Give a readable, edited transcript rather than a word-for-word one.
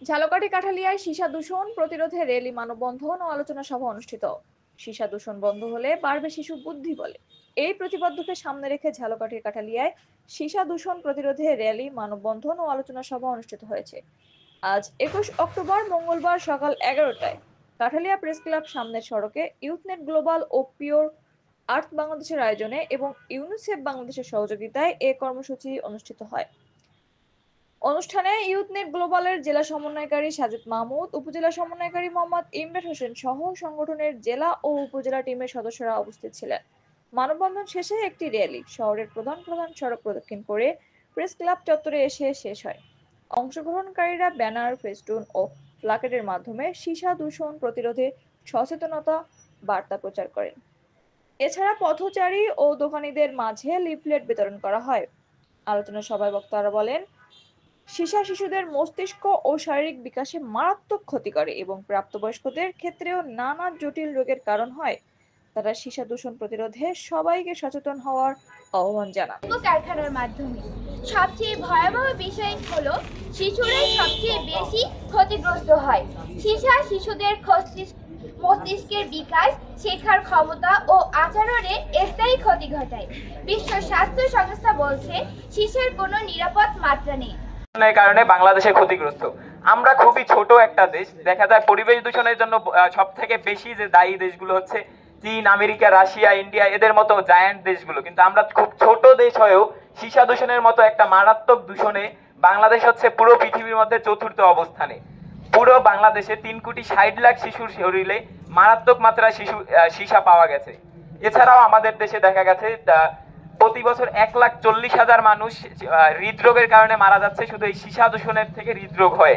ঝালকাঠি কাঠালিয়ায় সীসা দূষণ প্রতিরোধে র্যালি, মানববন্ধন ও আলোচনা সভা অনুষ্ঠিত। সীসা দূষণ বন্ধ হলে বাড়বে শিশু বুদ্ধি বলে এই প্রতিপাদ্যকে সামনে রেখে ঝালকাঠির কাঠালিয়ায় সীসা দূষণ প্রতিরোধে র্যালি, মানববন্ধন ও আলোচনা সভা অনুষ্ঠিত হয়েছে। আজ 21 অক্টোবর মঙ্গলবার সকাল 11টায় কাঠালিয়া প্রেস ক্লাব সামনের সড়কে ইউথনেট গ্লোবাল ও পিওর আর্থ বাংলাদেশের আয়োজনে এবং ইউনিসেফ বাংলাদেশের সহযোগিতায় এ কর্মসূচি অনুষ্ঠিত হয়। অনুষ্ঠানে ইউথনেট গ্লোবালের জেলা সমন্বয়কারী সাজিদ মাহমুদ, উপজেলা সমন্বয়কারী মোহাম্মদ ইমরান হোসেন সহ সংগঠনের জেলা ও উপজেলা টিমের সদস্যরা উপস্থিত ছিলেন। মানববন্ধন শেষে একটি র্যালি শহরের প্রধান প্রধান সড়ক প্রদক্ষিণ করে প্রেস ক্লাব চত্বরে এসে শেষ হয়। অংশগ্রহণকারীরা ব্যানার, ফেস্টুন ও প্লাকার্ডের মাধ্যমে সীসা দূষণ প্রতিরোধে সচেতনতা বার্তা প্রচার করেন। এছাড়া পথচারী ও দোকানীদের মাঝে লিফলেট বিতরণ করা হয়। আলোচনা সভায় বক্তারা বলেন, সীসা শিশুদের মস্তিষ্ক ও শারীরিক বিকাশে মারাত্মক ক্ষতি করে এবং প্রাপ্তবয়স্কদের ক্ষেত্রেও নানা জটিল রোগের কারণ হয়। তারা সীসা দূষণ প্রতিরোধে সবাইকে সচেতন হওয়ার আহ্বান জানান। কারখানার মাধ্যমে সবচেয়ে ভয়াবহ বিষয় হলো শিশুরাই সবচেয়ে বেশি ক্ষতিগ্রস্ত হয়। সীসা শিশুদের মস্তিষ্কের বিকাশ, শেখার ক্ষমতা ও আচরণে স্থায়ী ক্ষতি ঘটায়। বিশ্ব স্বাস্থ্য সংস্থা বলছে সীসার কোনো নিরাপদ মাত্রা নেই। কারণে বাংলাদেশে ক্ষতিগ্রস্ত। আমরা খুবই ছোট একটা দেশ, দেখা যায় পরিবেশ দূষণের জন্য সব থেকে বেশি যে দায়ী দেশগুলো হচ্ছে চীন, আমেরিকা, রাশিয়া, ইন্ডিয়া, এদের মতো জায়ান্ট দেশগুলো। কিন্তু আমরা খুব ছোট দেশ হয়েও সীসা দূষণের মতো একটা মারাত্মক দূষণে বাংলাদেশ হচ্ছে পুরো পৃথিবীর মধ্যে চতুর্থ অবস্থানে। পুরো বাংলাদেশে 3,60,00,000 শিশুর শরীরে মারাত্মক মাত্রায় সীসা পাওয়া গেছে। এছাড়াও আমাদের দেশে দেখা গেছে প্রতি বছর 1,40,000 মানুষ হৃদরোগের কারণে মারা যাচ্ছে শুধু এই সীসা দূষণের থেকে হৃদরোগ হয়ে।